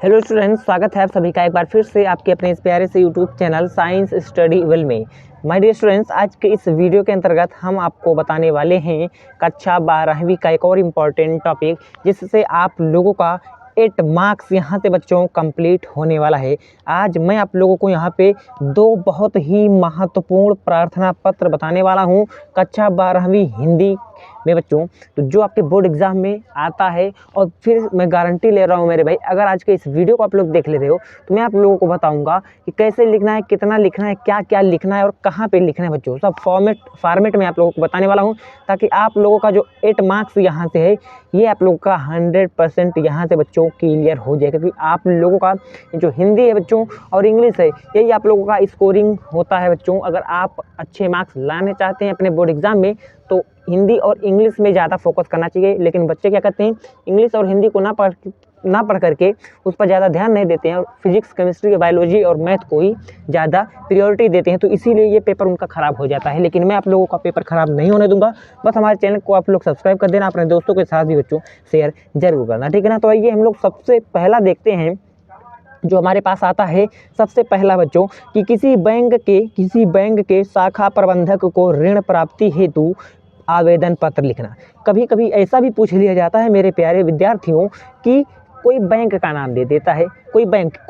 Hello students, स्वागत है आप सभी का एक बार फिर से आपके अपने इस प्यारे से YouTube channel science study well में। माय डियर स्टूडेंट्स, आज के इस वीडियो के अंतर्गत हम आपको बताने वाले हैं कक्षा 12वीं का एक और इम्पॉर्टेंट टॉपिक, जिससे आप लोगों का 8 मार्क्स यहाँ से बच्चों कंप्लीट होने वाला है। आज मैं आप लोगों को यहाँ पे दो बहुत ही महत्वपूर्ण प्रार्थना पत्र बताने वाला हूँ कक्षा 12वीं हिंदी में बच्चों, तो जो आपके बोर्ड एग्जाम में आता है। और फिर मैं गारंटी ले रहा हूँ मेरे भाई, अगर आज के इस वीडियो को आप लोग देख ले रहे हो तो मैं आप लोगों को बताऊंगा कि कैसे लिखना है, कितना लिखना है, क्या क्या लिखना है और कहाँ पे लिखना है बच्चों। सब फॉर्मेट में आप लोगों को बताने वाला हूँ, ताकि आप लोगों का जो 8 मार्क्स यहाँ से है ये आप लोगों का 100% यहाँ से बच्चों क्लियर हो जाए। क्योंकि आप लोगों का जो हिंदी है बच्चों और इंग्लिश है, यही आप लोगों का स्कोरिंग होता है बच्चों। अगर आप अच्छे मार्क्स लाने चाहते हैं अपने बोर्ड एग्जाम में तो हिंदी और इंग्लिश में ज़्यादा फोकस करना चाहिए। लेकिन बच्चे क्या करते हैं, इंग्लिश और हिंदी को ना पढ़ करके उस पर ज़्यादा ध्यान नहीं देते हैं और फिजिक्स, केमिस्ट्री, बायोलॉजी और मैथ को ही ज़्यादा प्रायोरिटी देते हैं, तो इसीलिए ये पेपर उनका ख़राब हो जाता है। लेकिन मैं आप लोगों का पेपर ख़राब नहीं होने दूंगा। बस हमारे चैनल को आप लोग सब्सक्राइब कर देना, अपने दोस्तों के साथ भी बच्चों शेयर जरूर करना, ठीक है ना। तो आइए हम लोग सबसे पहला देखते हैं जो हमारे पास आता है। सबसे पहला बच्चों कि किसी बैंक के शाखा प्रबंधक को ऋण प्राप्ति हेतु आवेदन पत्र लिखना। कभी कभी ऐसा भी पूछ लिया जाता है मेरे प्यारे विद्यार्थियों कि कोई बैंक का नाम दे देता है, कोई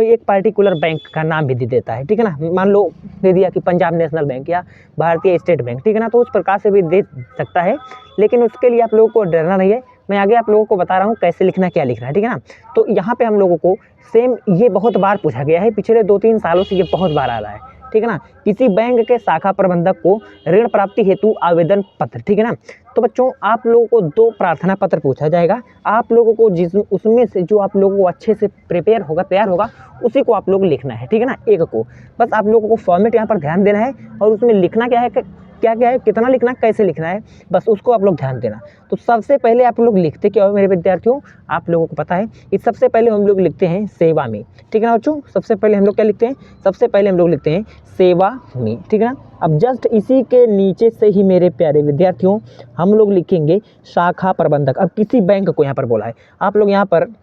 एक पार्टिकुलर बैंक का नाम भी दे देता है, ठीक है ना। मान लो दे दिया कि पंजाब नेशनल बैंक या भारतीय स्टेट बैंक, ठीक है ना। तो उस प्रकार से भी दे सकता है, लेकिन उसके लिए आप लोगों को डरना नहीं है। मैं आगे आप लोगों को बता रहा हूँ कैसे लिखना, क्या लिखना है, ठीक है ना। तो यहाँ पे हम लोगों को सेम ये बहुत बार पूछा गया है, पिछले 2-3 सालों से ये बहुत बार आ रहा है, ठीक है ना। किसी बैंक के शाखा प्रबंधक को ऋण प्राप्ति हेतु आवेदन पत्र, ठीक है ना। तो बच्चों आप लोगों को 2 प्रार्थना पत्र पूछा जाएगा। आप लोगों को उसमें से जो आप लोगों को अच्छे से प्रिपेयर होगा, तैयार होगा, उसी को आप लोग लिखना है, ठीक है ना। एक को बस आप लोगों को फॉर्मेट यहाँ पर ध्यान देना है और उसमें लिखना क्या है, कितना लिखना, कैसे लिखना है, बस उसको आप लोग ध्यान देना। तो सबसे पहले आप लोग लिखते क्या हो मेरे विद्यार्थियों, आप लोगों को पता है कि सबसे पहले हम लोग लिखते हैं सेवा में, ठीक है ना बच्चों। सबसे पहले हम लोग क्या लिखते हैं, सबसे पहले हम लोग लिखते हैं सेवा में, ठीक है ना। अब जस्ट इसी के नीचे से ही मेरे प्यारे विद्यार्थियों हम लोग लिखेंगे शाखा प्रबंधक। अब किसी बैंक को यहाँ पर बोला है, आप लोग यहाँ पर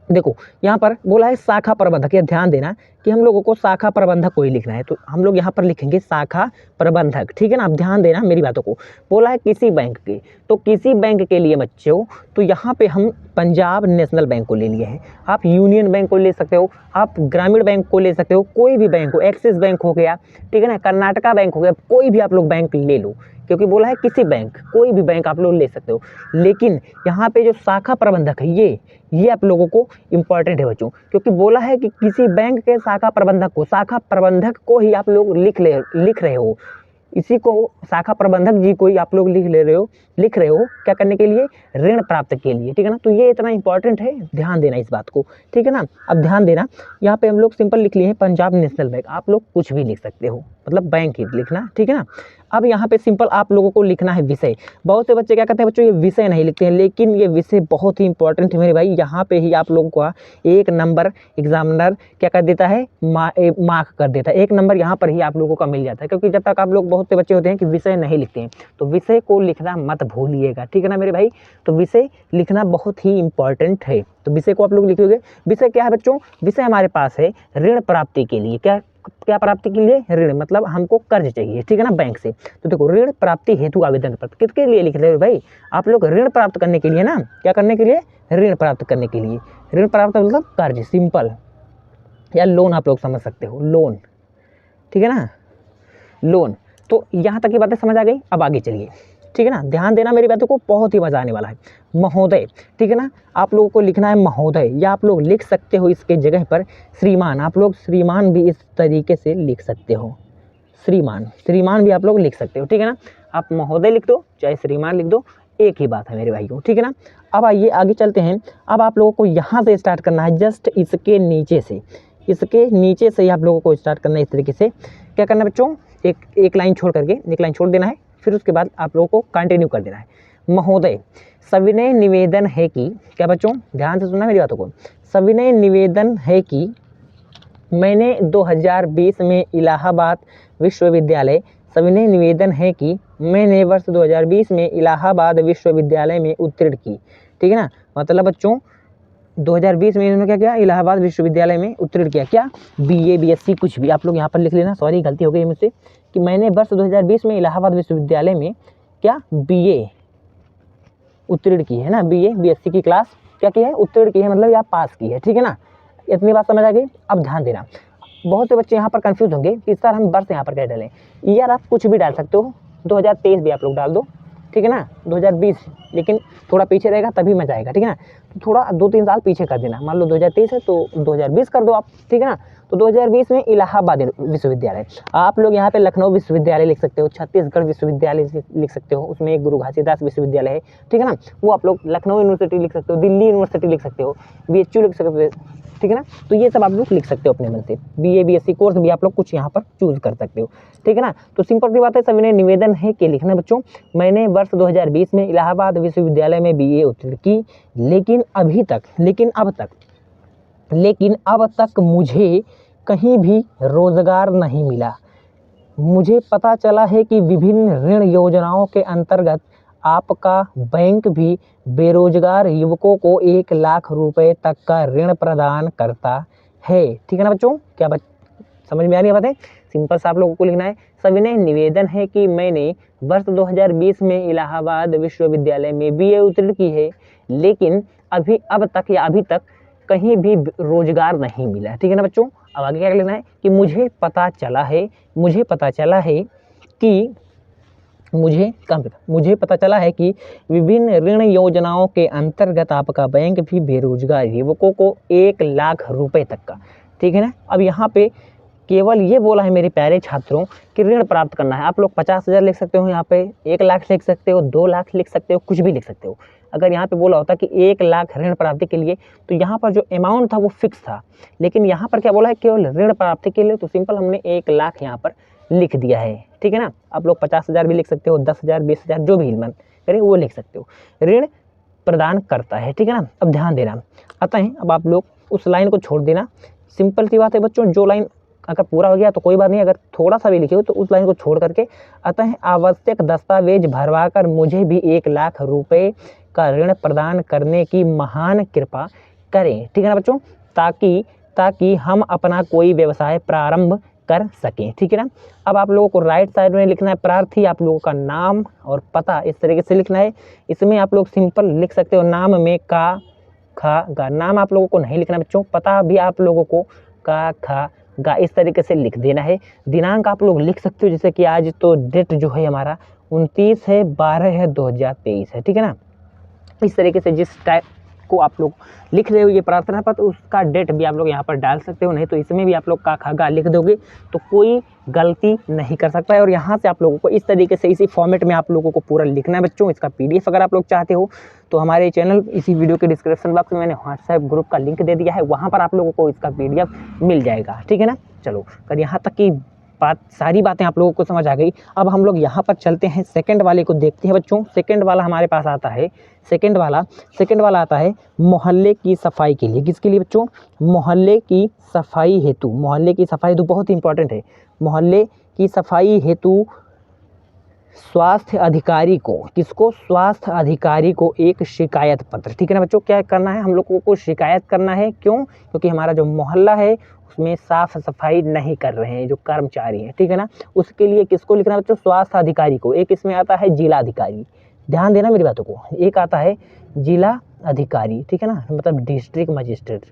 देखो, यहाँ पर बोला है शाखा प्रबंधक, ये ध्यान देना कि हम लोगों को शाखा प्रबंधक को ही लिखना है। तो हम लोग यहाँ पर लिखेंगे शाखा प्रबंधक, ठीक है ना। अब ध्यान देना मेरी बातों को। बोला है किसी बैंक के, तो किसी बैंक के लिए बच्चों, तो यहाँ पे हम पंजाब नेशनल बैंक को ले लिए हैं। आप यूनियन बैंक को ले सकते हो, आप ग्रामीण बैंक को ले सकते हो, कोई भी बैंक हो, एक्सिस बैंक हो गया, ठीक है ना, कर्नाटका बैंक हो गया, कोई भी आप लोग बैंक ले लो, क्योंकि बोला है किसी बैंक, कोई भी बैंक आप लोग ले सकते हो। लेकिन यहाँ पे जो शाखा प्रबंधक है ये आप लोगों को इम्पॉर्टेंट है बच्चों, क्योंकि बोला है कि किसी बैंक के शाखा प्रबंधक को ही आप लोग लिख रहे हो। इसी को शाखा प्रबंधक जी को ही आप लोग लिख रहे हो क्या करने के लिए, ऋण प्राप्त के लिए, ठीक है ना। तो ये इतना इंपॉर्टेंट है, ध्यान देना इस बात को, ठीक है ना। अब ध्यान देना, यहाँ पे हम लोग सिंपल लिख लिए हैं पंजाब नेशनल बैंक। आप लोग कुछ भी लिख सकते हो, मतलब बैंक ही लिखना, ठीक है ना। अब यहाँ पे सिंपल आप लोगों को लिखना है विषय। बहुत से बच्चे क्या करते हैं बच्चों, ये विषय नहीं लिखते हैं, लेकिन ये विषय बहुत ही इंपॉर्टेंट है मेरे भाई। यहाँ पे ही आप लोगों का 1 नंबर एग्जामिनर क्या कर देता है, मार्क कर देता है। 1 नंबर यहाँ पर ही आप लोगों का मिल जाता है, क्योंकि जब तक आप लोग, बहुत से बच्चे होते हैं कि विषय नहीं लिखते हैं, तो विषय को लिखना मत भूलिएगा, ठीक है ना मेरे भाई। तो विषय लिखना बहुत ही इंपॉर्टेंट है, तो विषय को आप लोग लिखोगे। विषय क्या है बच्चों, विषय हमारे पास है ऋण प्राप्ति के लिए। क्या प्राप्ति के लिए, ऋण, मतलब हमको कर्ज चाहिए, ठीक है ना, बैंक से। तो देखो, ऋण प्राप्ति हेतु आवेदन पत्र किसके लिए लिख रहे हो भाई, आप लोग ऋण प्राप्त करने के लिए ना, क्या करने के लिए, ऋण प्राप्त करने के लिए। ऋण प्राप्त मतलब कर्ज, सिंपल, या लोन आप लोग समझ सकते हो, लोन, ठीक है ना, लोन। तो यहाँ तक की बातें समझ आ गई। अब आगे चलिए, ठीक है ना। ध्यान देना मेरी बातों को, बहुत ही मजा आने वाला है। महोदय, ठीक है ना, आप लोगों को लिखना है महोदय, या आप लोग लिख सकते हो इसके जगह पर श्रीमान। आप लोग श्रीमान भी इस तरीके से लिख सकते हो, श्रीमान भी आप लोग लिख सकते हो, ठीक है ना। आप महोदय लिख दो चाहे श्रीमान लिख दो, एक ही बात है मेरे भाइयों, ठीक है ना। अब आइए आगे चलते हैं। अब आप लोगों को यहाँ से स्टार्ट करना है, जस्ट इसके नीचे से ही आप लोगों को स्टार्ट करना है। इस तरीके से क्या करना है बच्चों, एक लाइन छोड़ करके, एक लाइन छोड़ देना है, फिर उसके बाद आप लोगों को कंटिन्यू कर देना है। महोदय, सविनय निवेदन है कि, क्या बच्चों ध्यान से सुनना मेरी बातों को, सविनय निवेदन है कि मैंने 2020 में इलाहाबाद विश्वविद्यालय, सविनय निवेदन है कि मैंने वर्ष 2020 में इलाहाबाद विश्वविद्यालय में उत्तीर्ण की, ठीक है ना। मतलब बच्चों 2020 में इन्होंने क्या किया, इलाहाबाद विश्वविद्यालय में उत्तीर्ण किया। क्या? BA BSc कुछ भी आप लोग यहाँ पर लिख लेना, सॉरी गलती हो गई मुझसे, कि मैंने वर्ष 2020 में इलाहाबाद विश्वविद्यालय में क्या BA उत्तीर्ण की है ना, BA BSc की क्लास क्या की है, उत्तीर्ण की है, मतलब आप पास की है, ठीक है ना। इतनी बात समझ आ गई। अब ध्यान देना, बहुत से बच्चे यहाँ पर कंफ्यूज होंगे कि सर हम वर्ष यहाँ पर क्या डालें। यार आप कुछ भी डाल सकते हो, 2023 भी आप लोग डाल दो, ठीक है ना, 2020, लेकिन थोड़ा पीछे रहेगा तभी मजा आएगा, ठीक है ना। तो थोड़ा 2-3 साल पीछे कर देना, मान लो 2023 है तो 2020 कर दो आप, ठीक है ना। तो 2020 में इलाहाबाद विश्वविद्यालय, आप लोग यहाँ पे लखनऊ विश्वविद्यालय लिख सकते हो, छत्तीसगढ़ विश्वविद्यालय लिख सकते हो, उसमें एक गुरु घासीदास विश्वविद्यालय है, ठीक है ना, वो आप लोग लखनऊ यूनिवर्सिटी लिख सकते हो, दिल्ली यूनिवर्सिटी लिख सकते हो, BHU लिख सकते हो, ठीक है ना। तो ये सब आप लोग लिख सकते हो अपने मन से, BA BSc कोर्स भी आप लोग कुछ यहाँ पर चूज कर सकते हो, ठीक है ना। तो सिंपल सी बात है, सभी ने निवेदन है कि लिखना बच्चों, मैंने वर्ष 2020 में इलाहाबाद विश्वविद्यालय में BA उत्तीर्ण की, लेकिन अब तक मुझे कहीं भी रोजगार नहीं मिला। मुझे पता चला है कि विभिन्न ऋण योजनाओं के अंतर्गत आपका बैंक भी बेरोजगार युवकों को 1 लाख रुपए तक का ऋण प्रदान करता है, ठीक है ना बच्चों। क्या समझ में आ रही है बातें? सिंपल सा आप लोगों को लिखना है, सविनय निवेदन है कि मैंने वर्ष 2020 में इलाहाबाद विश्वविद्यालय में BA उत्तीर्ण की है, लेकिन अब तक कहीं भी रोजगार नहीं मिला, ठीक है ना बच्चों। अब आगे क्या लिखना है कि मुझे पता चला है कि विभिन्न ऋण योजनाओं के अंतर्गत आपका बैंक भी बेरोजगार युवकों को 1 लाख रुपए तक का, ठीक है ना। अब यहाँ पे केवल ये बोला है मेरे प्यारे छात्रों कि ऋण प्राप्त करना है। आप लोग 50,000 लिख सकते हो, यहाँ पे 1 लाख लिख सकते हो, 2 लाख लिख सकते हो, कुछ भी लिख सकते हो। अगर यहाँ पे बोला होता कि 1 लाख ऋण प्राप्ति के लिए, तो यहाँ पर जो अमाउंट था वो फिक्स था, लेकिन यहाँ पर क्या बोला है, केवल ऋण प्राप्ति के लिए, तो सिंपल हमने 1 लाख यहाँ पर लिख दिया है, ठीक है ना। आप लोग 50,000 भी लिख सकते हो, 10,000, 20,000, जो भी मन करे वो लिख सकते हो, ऋण प्रदान करता है, ठीक है ना। अब ध्यान देना, आता है, अब आप लोग उस लाइन को छोड़ देना, सिंपल सी बात है बच्चों। जो लाइन अगर पूरा हो गया तो कोई बात नहीं, अगर थोड़ा सा भी लिखे हो तो उस लाइन को छोड़ करके, अतः आवश्यक दस्तावेज भरवाकर मुझे भी 1 लाख रुपए का ऋण प्रदान करने की महान कृपा करें, ठीक है ना बच्चों, ताकि हम अपना कोई व्यवसाय प्रारंभ कर सकें, ठीक है ना। अब आप लोगों को राइट साइड में लिखना है प्रार्थी, आप लोगों का नाम और पता इस तरीके से लिखना है। इसमें आप लोग सिंपल लिख सकते हो, नाम में का, खा, गा, नाम आप लोगों को नहीं लिखना बच्चों, पता भी आप लोगों को का, खा, गा इस तरीके से लिख देना है। दिनांक आप लोग लिख सकते हो, जैसे कि आज तो डेट जो है हमारा 29 है 12 है 2023 है, ठीक है ना। इस तरीके से जिस टाइप को आप लोग लिख रहे हो ये प्रार्थना पत्र, उसका डेट भी आप लोग यहाँ पर डाल सकते हो, नहीं तो इसमें भी आप लोग का, खा, गा लिख दोगे तो कोई गलती नहीं कर सकता है। और यहाँ से आप लोगों को इस तरीके से इसी फॉर्मेट में आप लोगों को पूरा लिखना है बच्चों। इसका PDF अगर आप लोग चाहते हो तो हमारे चैनल, इसी वीडियो के डिस्क्रिप्शन बॉक्स में मैंने व्हाट्सएप ग्रुप का लिंक दे दिया है, वहाँ पर आप लोगों को इसका PDF मिल जाएगा, ठीक है ना। चलो, अगर यहाँ तक की सारी बातें आप लोगों को समझ आ गई। अब हम लोग यहाँ पर चलते हैं, सेकंड वाले को देखते हैं बच्चों। सेकंड वाला हमारे पास आता है, सेकंड वाला आता है मोहल्ले की सफाई के लिए। किसके लिए बच्चों? मोहल्ले की सफाई हेतु। मोहल्ले की सफाई हेतु बहुत इंपॉर्टेंट है। मोहल्ले की सफाई हेतु स्वास्थ्य अधिकारी को, किसको? स्वास्थ्य अधिकारी को एक शिकायत पत्र, ठीक है ना बच्चों। क्या करना है? हम लोगों को शिकायत करना है। क्यों? क्योंकि हमारा जो मोहल्ला है उसमें साफ सफाई नहीं कर रहे हैं जो कर्मचारी हैं, ठीक है ना। उसके लिए किसको लिखना है बच्चों? स्वास्थ्य अधिकारी को। एक इसमें आता है जिला अधिकारी, ध्यान देना मेरी बातों को। एक आता है जिला अधिकारी, ठीक है ना, मतलब डिस्ट्रिक्ट मजिस्ट्रेट,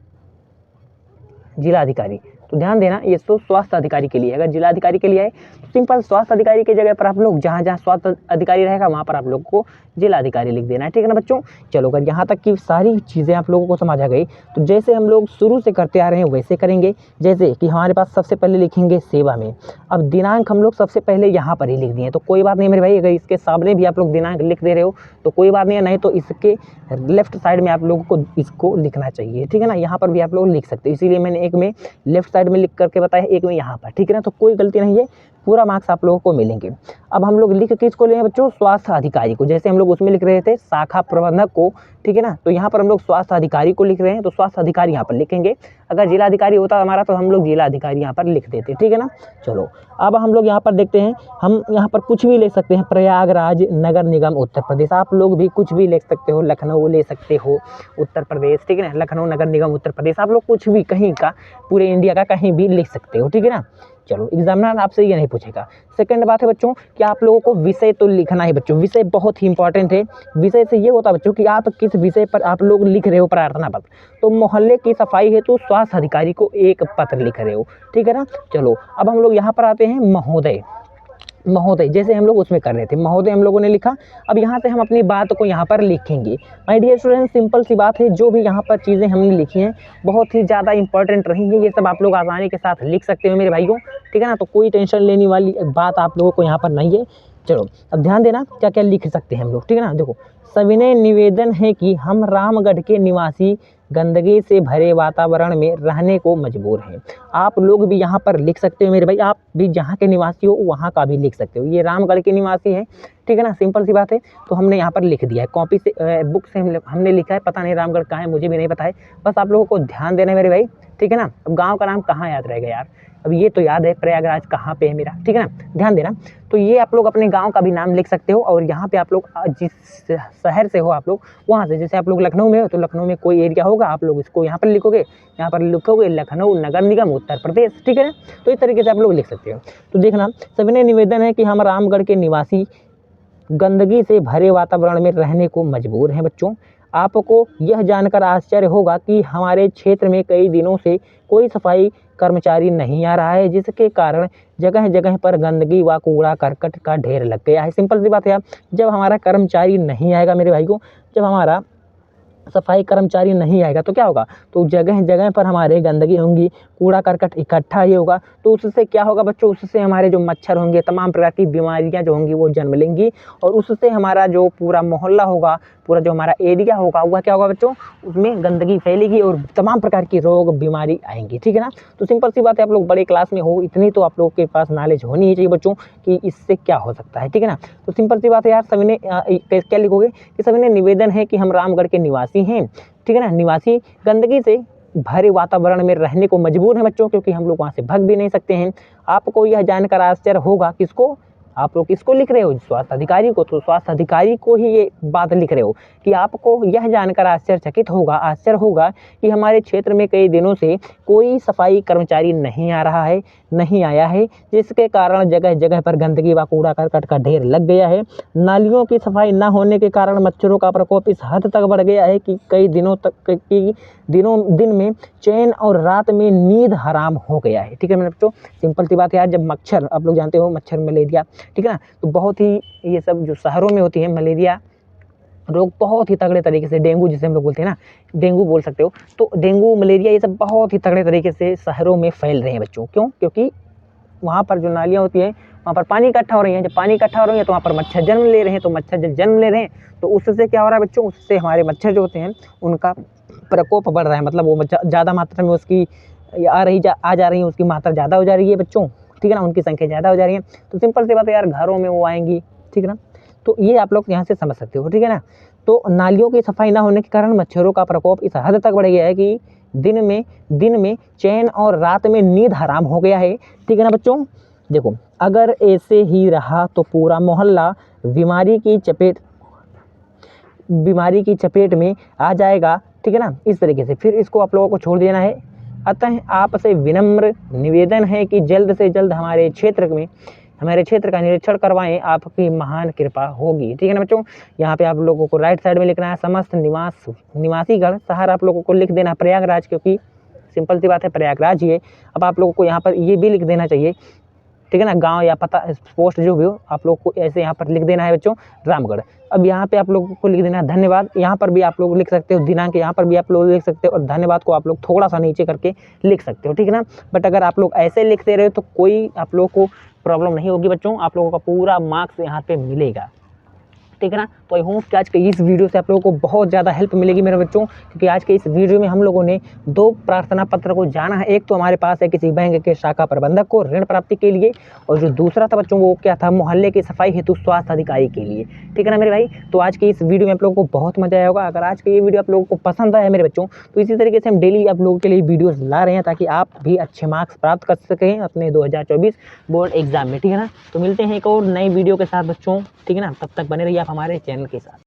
जिला अधिकारी। तो ध्यान देना, ये तो स्वास्थ्य अधिकारी के लिए। अगर जिला अधिकारी के लिए है तो सिंपल स्वास्थ्य अधिकारी की जगह पर आप लोग जहाँ जहाँ स्वास्थ्य अधिकारी रहेगा वहाँ पर आप लोग को जिला अधिकारी लिख देना है, ठीक है ना बच्चों। चलो, अगर यहाँ तक की सारी चीज़ें आप लोगों को समझ आ गई तो जैसे हम लोग शुरू से करते आ रहे हैं वैसे करेंगे। जैसे कि हमारे पास सबसे पहले लिखेंगे सेवा में। अब दिनांक हम लोग सबसे पहले यहाँ पर ही लिख दिए, तो कोई बात नहीं मेरे भाई। अगर इसके सामने भी आप लोग दिनांक लिख दे रहे हो तो कोई बात नहीं है, नहीं तो इसके लेफ्ट साइड में आप लोगों को इसको लिखना चाहिए, ठीक है ना। यहाँ पर भी आप लोग लिख सकते हो, इसीलिए मैंने एक में लेफ्ट साइड में लिख करके बताया, एक में यहाँ पर, ठीक है ना। तो कोई गलती नहीं है, पूरा मार्क्स आप लोगों को मिलेंगे। अब हम लोग लिख किसको ले बच्चों, स्वास्थ्य अधिकारी को। जैसे हम लोग उसमें लिख रहे थे शाखा प्रबंधक को, ठीक है ना, तो यहाँ पर हम लोग स्वास्थ्य अधिकारी को लिख रहे हैं, तो स्वास्थ्य अधिकारी यहाँ पर लिखेंगे। अगर जिला अधिकारी होता हमारा तो हम लोग जिला अधिकारी यहाँ पर लिख देते, ठीक है ना। चलो अब हम लोग यहाँ पर देखते हैं, हम यहाँ पर कुछ भी ले सकते हैं, प्रयागराज नगर निगम उत्तर प्रदेश, आप लोग भी कुछ भी ले सकते हो, लखनऊ ले सकते हो उत्तर प्रदेश, ठीक है ना, लखनऊ नगर निगम उत्तर प्रदेश, आप लोग कुछ भी कहीं का, पूरे इंडिया का कहीं भी लिख सकते हो, ठीक है ना। चलो एग्जामिनर आपसे ये नहीं पूछेगा। सेकंड बात है बच्चों कि आप लोगों को विषय तो लिखना है बच्चों, विषय बहुत ही इंपॉर्टेंट है। विषय से ये होता है बच्चों कि आप किस विषय पर आप लोग लिख रहे हो प्रार्थना पत्र, तो मोहल्ले की सफाई हेतु स्वास्थ्य अधिकारी को एक पत्र लिख रहे हो, ठीक है ना। चलो अब हम लोग यहाँ पर आते हैं, महोदय, महोदय जैसे हम लोग उसमें कर रहे थे, महोदय हम लोगों ने लिखा। अब यहाँ से हम अपनी बात को यहाँ पर लिखेंगे। माय डियर स्टूडेंट, सिंपल सी बात है, जो भी यहाँ पर चीज़ें हमने लिखी हैं बहुत ही ज़्यादा इंपॉर्टेंट रही हैं, ये सब आप लोग आसानी के साथ लिख सकते हो मेरे भाइयों, ठीक है ना। तो कोई टेंशन लेने वाली बात आप लोगों को यहाँ पर नहीं है। चलो अब ध्यान देना क्या क्या लिख सकते हैं हम लोग, ठीक है ना। देखो, सविनय निवेदन है कि हम रामगढ़ के निवासी गंदगी से भरे वातावरण में रहने को मजबूर हैं। आप लोग भी यहाँ पर लिख सकते हो मेरे भाई, आप भी जहाँ के निवासी हो वहाँ का भी लिख सकते हो। ये रामगढ़ के निवासी हैं, ठीक है ना, सिंपल सी बात है। तो हमने यहाँ पर लिख दिया है, कॉपी से बुक से हमने लिखा है, पता नहीं रामगढ़ कहाँ है, मुझे भी नहीं पता है, बस आप लोगों को ध्यान देना है मेरे भाई, ठीक है ना। अब गाँव का नाम कहाँ याद रहेगा यार, अब ये तो याद है प्रयागराज कहाँ पे है मेरा, ठीक है ना, ध्यान देना। तो ये आप लोग अपने गांव का भी नाम लिख सकते हो, और यहाँ पे आप लोग जिस शहर से हो आप लोग वहाँ से, जैसे आप लोग लखनऊ में हो तो लखनऊ में कोई एरिया होगा, आप लोग इसको यहाँ पर लिखोगे, यहाँ पर लिखोगे लखनऊ नगर निगम उत्तर प्रदेश, ठीक है ना। तो इस तरीके से आप लोग लिख सकते हो। तो देखना, सविनय निवेदन है कि हम रामगढ़ के निवासी गंदगी से भरे वातावरण में रहने को मजबूर हैं। बच्चों आपको यह जानकर आश्चर्य होगा कि हमारे क्षेत्र में कई दिनों से कोई सफाई कर्मचारी नहीं आ रहा है, जिसके कारण जगह जगह पर गंदगी व कूड़ा करकट का ढेर लग गया है। सिंपल सी बात है, जब हमारा कर्मचारी नहीं आएगा मेरे भाई को, जब हमारा सफाई कर्मचारी नहीं आएगा तो क्या होगा, तो जगह जगह पर हमारे गंदगी होंगी, कूड़ा करकट इकट्ठा ये होगा, तो उससे क्या होगा बच्चों, उससे हमारे जो मच्छर होंगे, तमाम प्रकार की बीमारियां जो होंगी वो जन्म लेंगी, और उससे हमारा जो पूरा मोहल्ला होगा, पूरा जो हमारा एरिया होगा वह क्या होगा बच्चों, उसमें गंदगी फैलेगी और तमाम प्रकार की रोग बीमारी आएंगी, ठीक है ना। तो सिंपल सी बात है, आप लोग बड़े क्लास में हो, इतनी तो आप लोग के पास नॉलेज होनी ही चाहिए बच्चों कि इससे क्या हो सकता है, ठीक है ना। तो सिंपल सी बात है यार, सभी ने क्या लिखोगे कि सभी ने निवेदन है कि हम रामगढ़ के निवासी हैं, ठीक है ना, निवासी गंदगी से भरे वातावरण में रहने को मजबूर हैं बच्चों, क्योंकि हम लोग वहाँ से भाग भी नहीं सकते हैं। आपको यह जानकर आश्चर्य होगा, किसको, आप लोग किसको लिख रहे हो, स्वास्थ्य अधिकारी को, तो स्वास्थ्य अधिकारी को ही ये बात लिख रहे हो कि आपको यह जानकर आश्चर्य होगा कि हमारे क्षेत्र में कई दिनों से कोई सफाई कर्मचारी नहीं आया है, जिसके कारण जगह जगह पर गंदगी व कूड़ा करकट का ढेर लग गया है। नालियों की सफाई न होने के कारण मच्छरों का प्रकोप इस हद तक बढ़ गया है कि कई दिन में चैन और रात में नींद हराम हो गया है, ठीक है मेरे बच्चों। सिंपल सी बात है यार, जब मच्छर, आप लोग जानते हो मच्छर मलेरिया, ठीक है ना, तो बहुत ही ये सब जो शहरों में होती है मलेरिया रोग बहुत ही तगड़े तरीके से, डेंगू जिसे हम लोग बोलते हैं ना, डेंगू बोल सकते हो, तो डेंगू मलेरिया ये सब बहुत ही तगड़े तरीके से शहरों में फैल रहे हैं बच्चों। क्यों, क्योंकि वहाँ पर जो नालियाँ होती हैं वहाँ पर पानी इकट्ठा हो रही है, जब पानी इकट्ठा हो रही है तो वहाँ पर मच्छर जन्म ले रहे हैं, तो मच्छर जब जन्म ले रहे हैं तो उससे क्या हो रहा है बच्चों, उससे हमारे मच्छर जो होते हैं उनका प्रकोप बढ़ रहा है, मतलब वो ज़्यादा मात्रा में उसकी आ जा रही है, उसकी मात्रा ज़्यादा हो जा रही है बच्चों, ठीक है ना, उनकी संख्या ज़्यादा हो जा रही है। तो सिंपल सी बात है यार, घरों में वो आएंगी, ठीक है ना। तो ये आप लोग यहाँ से समझ सकते हो, ठीक है ना। तो नालियों की सफाई ना होने के कारण मच्छरों का प्रकोप इस हद तक बढ़ गया है कि दिन में चैन और रात में नींद हराम हो गया है, ठीक है ना बच्चों। देखो, अगर ऐसे ही रहा तो पूरा मोहल्ला बीमारी की चपेट में आ जाएगा, ठीक है ना। इस तरीके से फिर इसको आप लोगों को छोड़ देना है। अतः आपसे विनम्र निवेदन है कि जल्द से जल्द हमारे क्षेत्र का निरीक्षण करवाएं, आपकी महान कृपा होगी, ठीक है ना बच्चों। यहाँ पे आप लोगों को राइट साइड में लिखना है समस्त निवासीगण शहर आप लोगों को लिख देना प्रयागराज, क्योंकि सिंपल सी बात है प्रयागराज ही है। अब आप लोगों को यहाँ पर ये भी लिख देना चाहिए, ठीक है ना, गांव या पता पोस्ट जो भी हो आप लोग को ऐसे यहाँ पर लिख देना है बच्चों, रामगढ़। अब यहाँ पे आप लोगों को लिख देना है धन्यवाद, यहाँ पर भी आप लोग लिख सकते हो दिनांक, यहाँ पर भी आप लोग लिख सकते हो, और धन्यवाद को आप लोग थोड़ा सा नीचे करके लिख सकते हो, ठीक है ना। बट अगर आप लोग ऐसे लिखते रहे तो कोई आप लोगों को प्रॉब्लम नहीं होगी बच्चों, आप लोगों का पूरा मार्क्स यहाँ पे मिलेगा, ठीक है ना। तो आई होप कि आज के इस वीडियो से आप लोगों को बहुत ज़्यादा हेल्प मिलेगी मेरे बच्चों, क्योंकि आज के इस वीडियो में हम लोगों ने 2 प्रार्थना पत्र को जाना है। एक तो हमारे पास है किसी बैंक के शाखा प्रबंधक को ऋण प्राप्ति के लिए, और जो दूसरा था बच्चों वो क्या था, मोहल्ले की सफाई हेतु स्वास्थ्य अधिकारी के लिए। ठीक है ना मेरे भाई। तो आज के इस वीडियो में आप लोगों को बहुत मजा आया होगा। अगर आज का ये वीडियो आप लोगों को पसंद आया मेरे बच्चों, तो इसी तरीके से हम डेली आप लोगों के लिए वीडियोस ला रहे हैं ताकि आप भी अच्छे मार्क्स प्राप्त कर सकें अपने 2024 बोर्ड एग्जाम में। ठीक है ना। तो मिलते हैं एक और नई वीडियो के साथ बच्चों। ठीक है ना। तब तक बने रहिए आप हमारे चैनल के साथ।